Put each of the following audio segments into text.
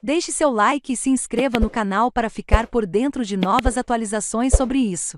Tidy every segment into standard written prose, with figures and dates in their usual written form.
Deixe seu like e se inscreva no canal para ficar por dentro de novas atualizações sobre isso.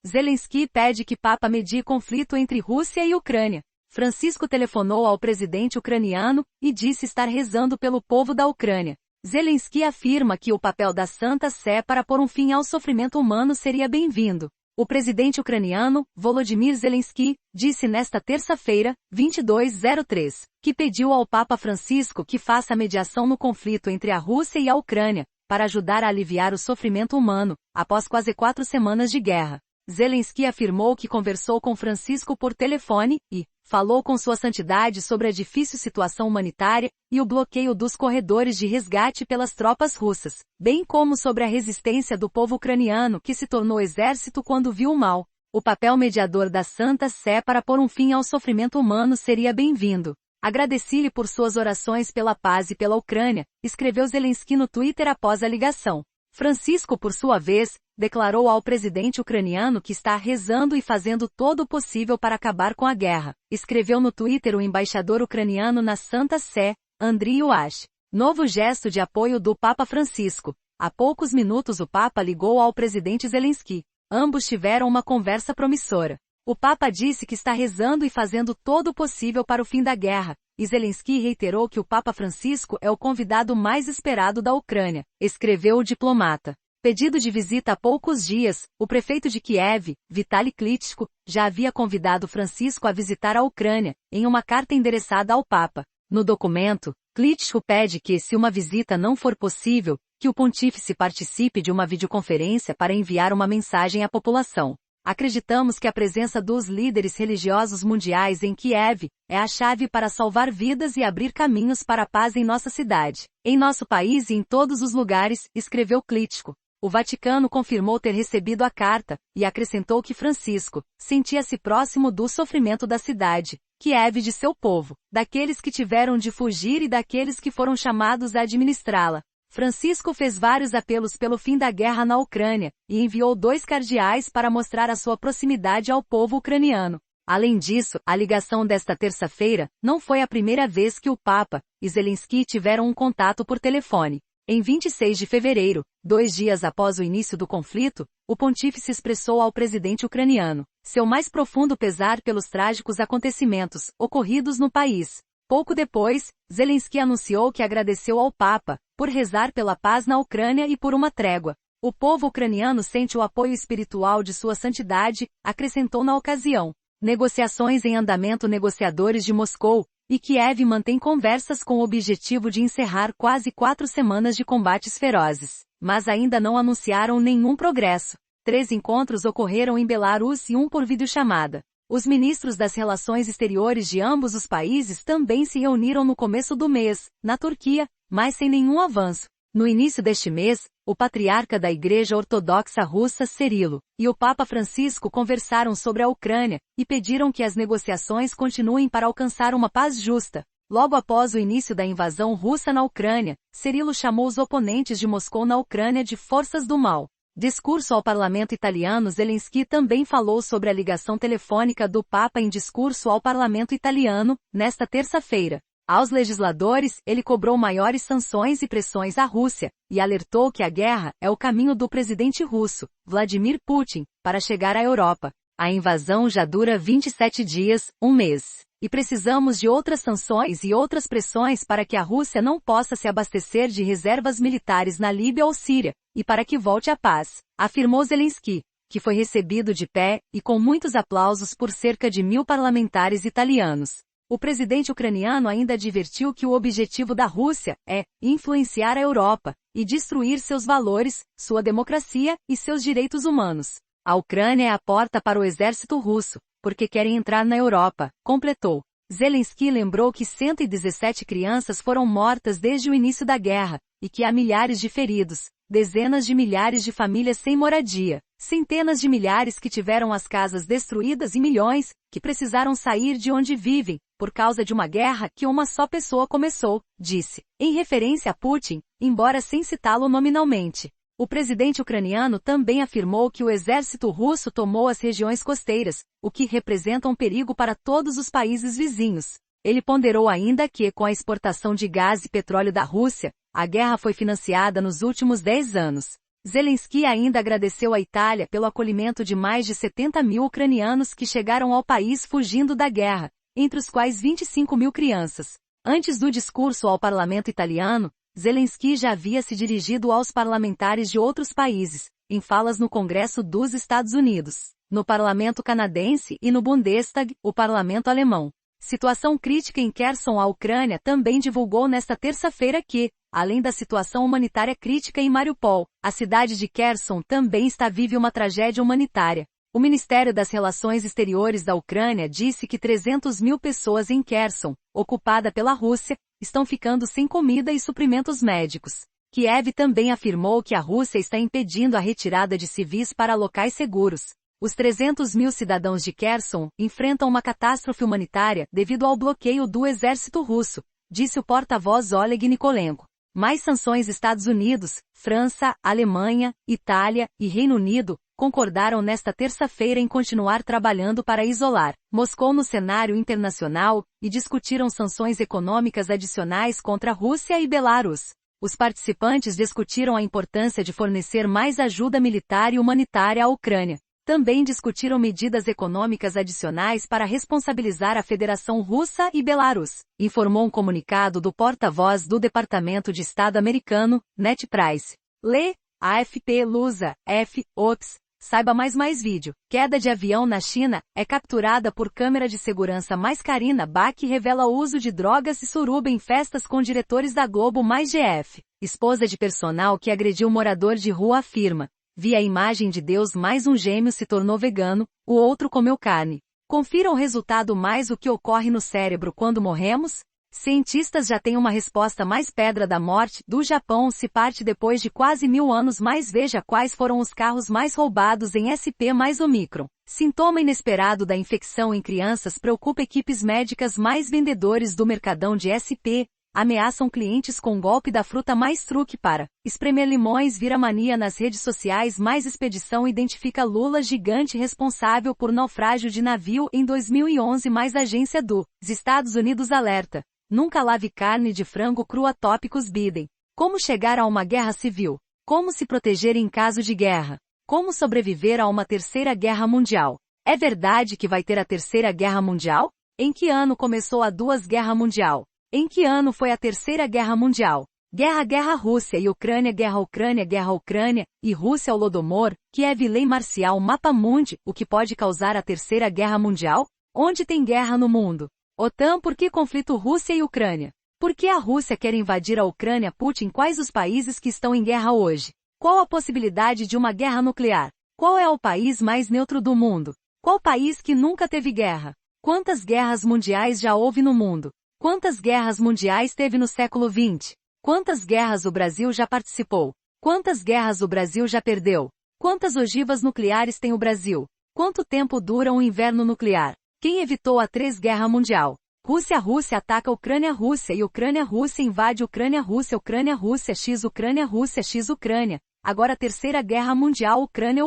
Zelensky pede que Papa medie conflito entre Rússia e Ucrânia. Francisco telefonou ao presidente ucraniano e disse estar rezando pelo povo da Ucrânia. Zelensky afirma que o papel da Santa Sé para pôr um fim ao sofrimento humano seria bem-vindo. O presidente ucraniano, Volodymyr Zelensky, disse nesta terça-feira, 22/03, que pediu ao Papa Francisco que faça a mediação no conflito entre a Rússia e a Ucrânia, para ajudar a aliviar o sofrimento humano, após quase 4 semanas de guerra. Zelensky afirmou que conversou com Francisco por telefone e falou com Sua Santidade sobre a difícil situação humanitária e o bloqueio dos corredores de resgate pelas tropas russas, bem como sobre a resistência do povo ucraniano que se tornou exército quando viu o mal. O papel mediador da Santa Sé para pôr um fim ao sofrimento humano seria bem-vindo. Agradeci-lhe por suas orações pela paz e pela Ucrânia, escreveu Zelensky no Twitter após a ligação. Francisco, por sua vez, declarou ao presidente ucraniano que está rezando e fazendo todo o possível para acabar com a guerra, escreveu no Twitter o embaixador ucraniano na Santa Sé, Andriy Uash. Novo gesto de apoio do Papa Francisco. Há poucos minutos o Papa ligou ao presidente Zelensky. Ambos tiveram uma conversa promissora. O Papa disse que está rezando e fazendo todo o possível para o fim da guerra, e Zelensky reiterou que o Papa Francisco é o convidado mais esperado da Ucrânia, escreveu o diplomata. Pedido de visita há poucos dias, o prefeito de Kiev, Vitaly Klitschko, já havia convidado Francisco a visitar a Ucrânia, em uma carta endereçada ao Papa. No documento, Klitschko pede que, se uma visita não for possível, que o pontífice participe de uma videoconferência para enviar uma mensagem à população. Acreditamos que a presença dos líderes religiosos mundiais em Kiev é a chave para salvar vidas e abrir caminhos para a paz em nossa cidade, em nosso país e em todos os lugares, escreveu Klitschko. O Vaticano confirmou ter recebido a carta, e acrescentou que Francisco sentia-se próximo do sofrimento da cidade, Kiev e de seu povo, daqueles que tiveram de fugir e daqueles que foram chamados a administrá-la. Francisco fez vários apelos pelo fim da guerra na Ucrânia, e enviou 2 cardeais para mostrar a sua proximidade ao povo ucraniano. Além disso, a ligação desta terça-feira não foi a primeira vez que o Papa e Zelensky tiveram um contato por telefone. Em 26 de fevereiro, 2 dias após o início do conflito, o pontífice expressou ao presidente ucraniano seu mais profundo pesar pelos trágicos acontecimentos ocorridos no país. Pouco depois, Zelensky anunciou que agradeceu ao Papa por rezar pela paz na Ucrânia e por uma trégua. O povo ucraniano sente o apoio espiritual de Sua Santidade, acrescentou na ocasião. Negociações em andamento. Negociadores de Moscou e Kiev mantêm conversas com o objetivo de encerrar quase 4 semanas de combates ferozes, mas ainda não anunciaram nenhum progresso. 3 encontros ocorreram em Belarus e um por videochamada. Os ministros das relações exteriores de ambos os países também se reuniram no começo do mês, na Turquia, mas sem nenhum avanço. No início deste mês, o patriarca da Igreja Ortodoxa Russa, Cirilo, e o Papa Francisco conversaram sobre a Ucrânia e pediram que as negociações continuem para alcançar uma paz justa. Logo após o início da invasão russa na Ucrânia, Cirilo chamou os oponentes de Moscou na Ucrânia de forças do mal. Discurso ao parlamento italiano. Zelensky também falou sobre a ligação telefônica do Papa em discurso ao parlamento italiano, nesta terça-feira. Aos legisladores, ele cobrou maiores sanções e pressões à Rússia, e alertou que a guerra é o caminho do presidente russo, Vladimir Putin, para chegar à Europa. A invasão já dura 27 dias, um mês. E precisamos de outras sanções e outras pressões para que a Rússia não possa se abastecer de reservas militares na Líbia ou Síria, e para que volte a paz, afirmou Zelensky, que foi recebido de pé e com muitos aplausos por cerca de 1.000 parlamentares italianos. O presidente ucraniano ainda advertiu que o objetivo da Rússia é influenciar a Europa e destruir seus valores, sua democracia e seus direitos humanos. A Ucrânia é a porta para o exército russo, porque querem entrar na Europa, completou. Zelensky lembrou que 117 crianças foram mortas desde o início da guerra, e que há milhares de feridos, dezenas de milhares de famílias sem moradia, centenas de milhares que tiveram as casas destruídas e milhões que precisaram sair de onde vivem, por causa de uma guerra que uma só pessoa começou, disse, em referência a Putin, embora sem citá-lo nominalmente. O presidente ucraniano também afirmou que o exército russo tomou as regiões costeiras, o que representa um perigo para todos os países vizinhos. Ele ponderou ainda que, com a exportação de gás e petróleo da Rússia, a guerra foi financiada nos últimos 10 anos. Zelensky ainda agradeceu à Itália pelo acolhimento de mais de 70 mil ucranianos que chegaram ao país fugindo da guerra, entre os quais 25 mil crianças. Antes do discurso ao parlamento italiano, Zelensky já havia se dirigido aos parlamentares de outros países, em falas no Congresso dos Estados Unidos, no parlamento canadense e no Bundestag, o parlamento alemão. Situação crítica em Kherson. A Ucrânia também divulgou nesta terça-feira que, além da situação humanitária crítica em Mariupol, a cidade de Kherson também vive uma tragédia humanitária. O Ministério das Relações Exteriores da Ucrânia disse que 300 mil pessoas em Kherson, ocupada pela Rússia, estão ficando sem comida e suprimentos médicos. Kiev também afirmou que a Rússia está impedindo a retirada de civis para locais seguros. Os 300 mil cidadãos de Kherson enfrentam uma catástrofe humanitária devido ao bloqueio do exército russo, disse o porta-voz Oleg Nikolenko. Mais sanções. Estados Unidos, França, Alemanha, Itália e Reino Unido concordaram nesta terça-feira em continuar trabalhando para isolar Moscou no cenário internacional e discutiram sanções econômicas adicionais contra a Rússia e Belarus. Os participantes discutiram a importância de fornecer mais ajuda militar e humanitária à Ucrânia. Também discutiram medidas econômicas adicionais para responsabilizar a Federação Russa e Belarus, informou um comunicado do porta-voz do Departamento de Estado americano, Ned Price. Lê, AFP Lusa, F, Ops. Saiba mais vídeo. Queda de avião na China, é capturada por câmera de segurança. Mais. Karina Bach revela o uso de drogas e suruba em festas com diretores da Globo. Mais. GF. Esposa de personal que agrediu morador de rua afirma: vi a imagem de Deus. Mais. Um gêmeo se tornou vegano, o outro comeu carne. Confira o resultado. Mais. O que ocorre no cérebro quando morremos? Cientistas já têm uma resposta. Mais. Pedra da morte do Japão se parte depois de quase 1000 anos. Mais. Veja quais foram os carros mais roubados em SP. Mais. Omicron. Sintoma inesperado da infecção em crianças preocupa equipes médicas. Mais. Vendedores do Mercadão de SP ameaçam clientes com golpe da fruta. Mais. Truque para espremer limões vira mania nas redes sociais. Mais. Expedição identifica Lula gigante responsável por naufrágio de navio em 2011. Mais. Agência dos Estados Unidos alerta: nunca lave carne de frango crua. Tópicos. Biden. Como chegar a uma guerra civil? Como se proteger em caso de guerra? Como sobreviver a uma terceira guerra mundial? É verdade que vai ter a terceira guerra mundial? Em que ano começou a Duas Guerra Mundial? Em que ano foi a Terceira Guerra Mundial? Guerra Rússia e Ucrânia. Guerra Ucrânia e Rússia. Holodomor, Kiev. Lei marcial. Mapa mundi. O que pode causar a Terceira Guerra Mundial? Onde tem guerra no mundo? OTAN. Por que conflito Rússia e Ucrânia? Por que a Rússia quer invadir a Ucrânia? Putin. Quais os países que estão em guerra hoje? Qual a possibilidade de uma guerra nuclear? Qual é o país mais neutro do mundo? Qual país que nunca teve guerra? Quantas guerras mundiais já houve no mundo? Quantas guerras mundiais teve no século XX? Quantas guerras o Brasil já participou? Quantas guerras o Brasil já perdeu? Quantas ogivas nucleares tem o Brasil? Quanto tempo dura um inverno nuclear? Quem evitou a Terceira Guerra Mundial? Rússia ataca Ucrânia. Rússia e Ucrânia. Rússia invade Ucrânia. Ucrânia x. Ucrânia. Rússia x. Ucrânia. Agora Terceira Guerra Mundial. Ucrânia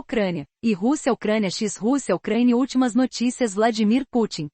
e Rússia. Ucrânia x. Rússia. Ucrânia. Últimas notícias. Vladimir Putin